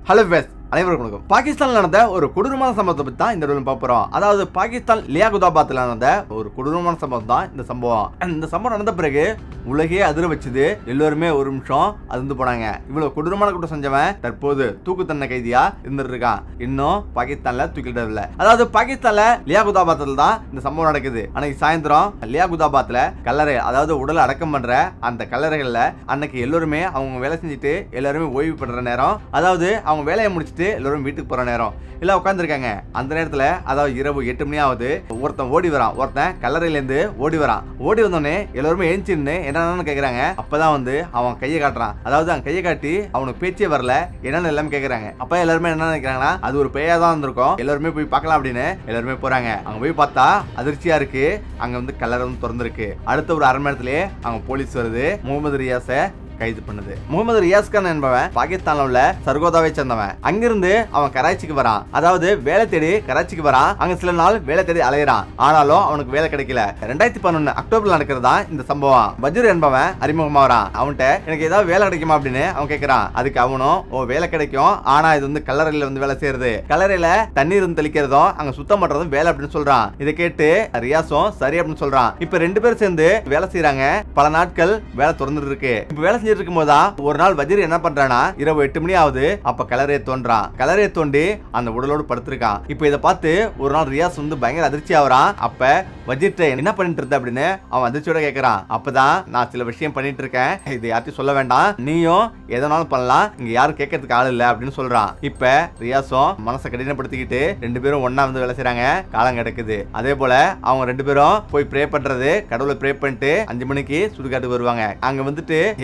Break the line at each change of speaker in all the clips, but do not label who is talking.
Hello base அனைவருக்கும் வணக்கம். பாகிஸ்தான்ல நடந்த ஒரு கொடூரமான சம்பவத்தை பத்தி தான் இந்த வீடியோல பார்க்க போறோம். அதாவது பாகிஸ்தான் லியாகுதாபாத்ல நடந்த ஒரு கொடூரமான சம்பவம் தான் இந்த சம்பவம். இந்த சம்பவம் நடந்த பிறகு உலகே அதிர வச்சது. எல்லாருமே ஒரு நிமிஷம் அதிர்ந்து போனாங்க. இவ்வளவு கொடூரமான குற்றம் செஞ்சவன் தற்போது தூக்கு தண்டனை கைதியா இருந்துட்டு இருக்கான். இன்னும் பாகிஸ்தான்ல தூக்கிடவில்லை. அதாவது பாகிஸ்தான்ல லியாகுதாபாத்ல தான் இந்த சம்பவம் நடக்குது. அன்னைக்கு சாயந்தரம் லியாகுதாபாத்ல கல்லறை, அதாவது உடல் அடக்கம் பண்ற அந்த கல்லறைகள்ல அன்னைக்கு எல்லாருமே அவங்க வேலை செஞ்சுட்டு எல்லாருமே ஓய்வு பெற நேரம், அதாவது அவங்க வேலையை முடிச்சுட்டு எல்லாரும் வீட்டுக்கு போற நேரம் எல்லாம் உட்காந்துருக்காங்க. அந்த நேரத்துல, அதாவது இரவு 8 மணி ஆகுது. ஒருத்தன் ஓடி வரான். ஒருத்தன் கல்லறையில இருந்து ஓடி வரான். ஓடி வந்தோடனே எல்லாருமே எழுந்தின்னு என்னன்னு கேக்குறாங்க. அப்பதான் அவன் கையை காட்டுறான். அதாவது அவன் கையை காட்டி அவனுக்கு பேச்சே வரல, என்னன்னு எல்லாமே கேக்குறாங்க. அப்ப எல்லாருமே என்ன நினைக்கிறாங்கன்னா, அது ஒரு பேயா தான் இருந்திருக்கும், எல்லாருமே போய் பார்க்கலாம் அப்படின்னு எல்லாருமே போறாங்க. அங்க போய் பார்த்தா அதிர்ச்சியா இருக்கு. அங்க கல்லறை திறந்திருக்கு. அடுத்த ஒரு 1/2 மணி நேரத்திலேயே அவங்க போலீஸ் வருது. முகமது ரியாஸை கைது பண்ணுது. முகமது ரியாஸ் கான் என்பவன் பாகிஸ்தான்ல உள்ள சர்கோதாவை சேர்ந்தவன். அங்கிருந்து அவன் கராச்சிக்கு வரான். அதாவது வேலை தேடி கராச்சிக்கு வரான். அங்க சில நாள் வேலை தேடி அலையிறான். ஆனாலும் அவனுக்கு வேலை கிடைக்கல. 2011 அக்டோபர்ல நடக்கிறதா இந்த சம்பவம். பஜ்ர் என்பவன் அறிமுகமா வரான். அவன்கிட்ட எனக்கு ஏதாவது வேலை கிடைக்குமா அப்படின்னு அவன் கேட்கிறான். அதுக்கு அவனும் வேலை கிடைக்கும், ஆனா இது கல்லறையில வேலை செய்யறது, கல்லறையில தண்ணீர் தெளிக்கிறதும் அங்க சுத்தம் பண்றதும் வேலை அப்படின்னு சொல்றான். இதை கேட்டு ரியாஸும் சரி அப்படின்னு சொல்றான். இப்ப 2 பேரும் சேர்ந்து வேலை செய்யறாங்க. பல நாட்கள் வேலை தொடர்ந்துட்டு இருக்கு. இப்ப வேலை இருக்கும் போதுதான் ஒரு நாள் வஜீர் என்ன பண்றானா, இரவு 8 மணி ஆகுது. அப்ப கல்லறையை தோன்றான். கல்லறையை தோண்டி அந்த உடலோடு படுத்திருக்கான். இப்ப இதை பார்த்து ஒரு நாள் ரியாஸ் பயங்கர அதிர்ச்சி ஆகுறான். அப்ப வஜீர்ட்ட என்ன பண்ணிட்டு இருந்த அப்படின்னு அவன் அதிர்ச்சியோட கேட்கறான். அப்பதான் நான் சில விஷயம் பண்ணிட்டு இருக்கேன், இது யார்ட்டையும் சொல்ல வேண்டாம், நீயும் எதனாலும் பண்ணலாம், இங்க யாரும் கேட்கறதுக்கு ஆள் இல்ல அப்படின்னு சொல்றான். இப்ப ரியாஸும் மனசை கடினப்படுத்திக்கிட்டு 2 பேரும் ஒன்னா வேலை செய்யறாங்க. காலம் கிடக்குது. அதே போல அவங்க 2 பேரும் போய் ப்ரே பண்றது, கடவுளை ப்ரே பண்ணிட்டு 5 மணிக்கு சுடுகாட்டுக்கு வருவாங்க. அங்க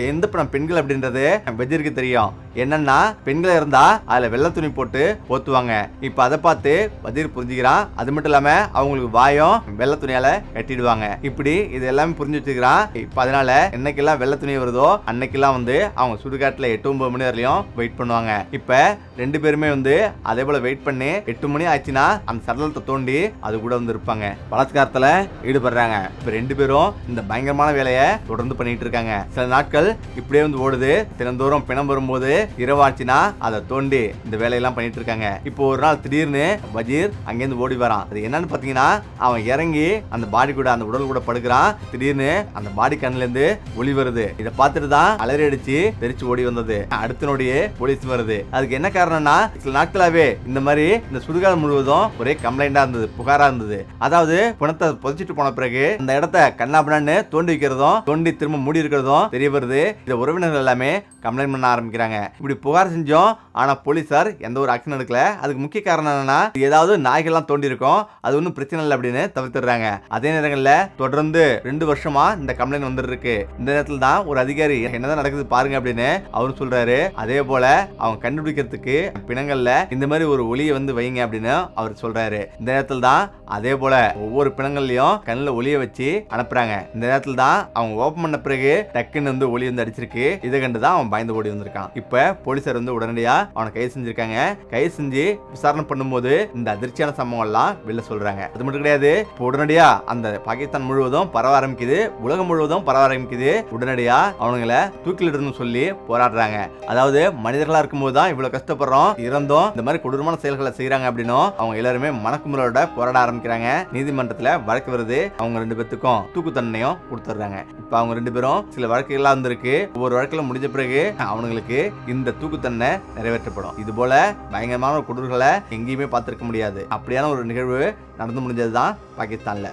எந்த பெண்கள் அப்படின்றது வஜீருக்கு தெரியும். என்னன்னா, பெண்கள் இருந்தா அதுல வெள்ளை துணி போட்டு போத்துவாங்க. இப்ப அதை பார்த்து வஜீர் புரிஞ்சுக்கிறான். அது மட்டும் இல்லாம அவங்களுக்கு வாயும் வெள்ளை துணியால கட்டிடுவாங்க. இப்படி இது எல்லாமே புரிஞ்சு வச்சுக்கிறான். இப்ப அதனால என்னைக்கெல்லாம் வெள்ளை துணி வருதோ அன்னைக்கெல்லாம் அவங்க சுடுகாட்டுல 8-9 மணி வரையும் வெயிட் பண்ணுவாங்க. இப்ப 2 பேருமே அதே போல வெயிட் பண்ணி 8 மணி ஆச்சுன்னா அந்த சடலத்தை தோண்டி அது கூட இருப்பாங்க. பலாத்காரத்துல ஈடுபடுறாங்க. இப்ப 2 பேரும் இந்த பயங்கரமான வேலையை தொடர்ந்து பண்ணிட்டு இருக்காங்க. சில நாட்கள் இப்படியே ஓடுது. தினந்தோறும் பிணம் வரும்போது இரவாச்சுன்னா அதை தோண்டி இந்த வேலையெல்லாம் பண்ணிட்டு இருக்காங்க. இப்போ ஒரு நாள் திடீர்னு வஜீர் அங்கேருந்து ஓடி வரான். அது என்னன்னு பாத்தீங்கன்னா, அவன் இறங்கி அந்த பாடி கூட, அந்த உடல் கூட படுக்கிறான். திடீர்னு அந்த பாடி கண்ணுல இருந்து ஒளி வருது. இதை பார்த்துட்டு தான் அலறி அடிச்சு தெரிச்சு ஓடி வந்தது. அடுத்த நொடியே போலீஸ் வருது. அதுக்கு என்ன காரணம்னா, சில நாட்களாவே இந்த மாதிரி இந்த சுடுகாடு முழுவதும் ஒரே கம்ப்ளைண்டா இருந்தது, புகாரா இருந்தது. அதாவது பணத்தை புதைச்சிட்டு போன பிறகு அந்த இடத்த கண்ணாபண்ணு தோண்டி வைக்கிறதும், தோண்டி திரும்ப மூடி இருக்கிறதும் தெரிய வருது. இந்த உறவினர்கள் எல்லாமே கம்ப்ளைண்ட் பண்ண ஆரம்பிக்கிறாங்க. இப்படி புகார் செஞ்சோம், ஆனா போலீசார் எந்த ஒரு ஆக்ஷன் எடுக்கல. அதுக்கு முக்கிய காரணம் என்னன்னா, ஏதாவது நாய்கள்லாம் தோண்டி இருக்கும், அது ஒன்றும் பிரச்சனை இல்லை அப்படின்னு தவிர்த்துறாங்க. அதே நேரங்கள்ல தொடர்ந்து 2 வருஷமா இந்த கம்ப்ளைண்ட் வந்துட்டு இருக்கு. இந்த நேரத்துல தான் ஒரு அதிகாரி என்னதான் நடக்குது பாருங்க அப்படின்னு அவரும் சொல்றாரு. அதே போல அவங்க கண்டுபிடிக்கிறதுக்கு பிணங்கள்ல இந்த மாதிரி ஒரு ஒளியை வைங்க அப்படின்னு அவர் சொல்றாரு. இந்த நேரத்துல தான் அதே போல ஒவ்வொரு பிணங்கள்லயும் கண்ணுல ஒளிய வச்சு அனுப்புறாங்க. இந்த நேரத்துல தான் அவங்க ஓபன் பண்ண பிறகு டக்குன்னு ஒளி அடிச்சிருக்கு. இதை கண்டுதான் அவன் பயந்து ஓடி வந்திருக்கான். இப்ப போலீசார் உடனடியா அவனை கைது செஞ்சிருக்காங்க. கைது செஞ்சு விசாரணை பண்ணும்போது இந்த அதிர்ச்சியான சம்பவம் எல்லாம் வெளில சொல்றாங்க. அது மட்டும் கிடையாது, உடனடியா அந்த பாகிஸ்தான் முழுவதும் பரவ ஆரம்பிக்குது, உலகம் முழுவதும் பரவ ஆரம்பிக்குது. உடனடியா அவனுங்களை தூக்கிலிடணும்னு சொல்லி போராடுறாங்க. அதாவது மனிதர்களா இருக்கும்போது தான் இவ்வளவு கஷ்டப்படுறோம், இருந்தும் இந்த மாதிரி கொடூரமான செயல்களை செய்யறாங்க அப்படின்னும் அவங்க எல்லாருமே மனக்குமுறலோட போராட ஆரம்பிக்கிறாங்க. நீதிமன்றத்துல வழக்கு வருது. அவங்க 2 பேத்துக்கும் தூக்கு தண்டனையும் கொடுத்துறாங்க. இப்ப அவங்க 2 பேரும் சில வழக்குகள்லாம் வந்திருக்கு. ஒவ்வொரு வழக்குல முடிஞ்ச பிறகு அவனுங்களுக்கு இந்த தூக்கு தண்டனை நிறைவேற்றப்படும். இது போல பயங்கரமான கொடூரங்களை எங்கேயுமே பார்த்திருக்க முடியாது. அப்படியான ஒரு நிகழ்வு நடந்து முடிஞ்சதுதான் பாகிஸ்தான்ல.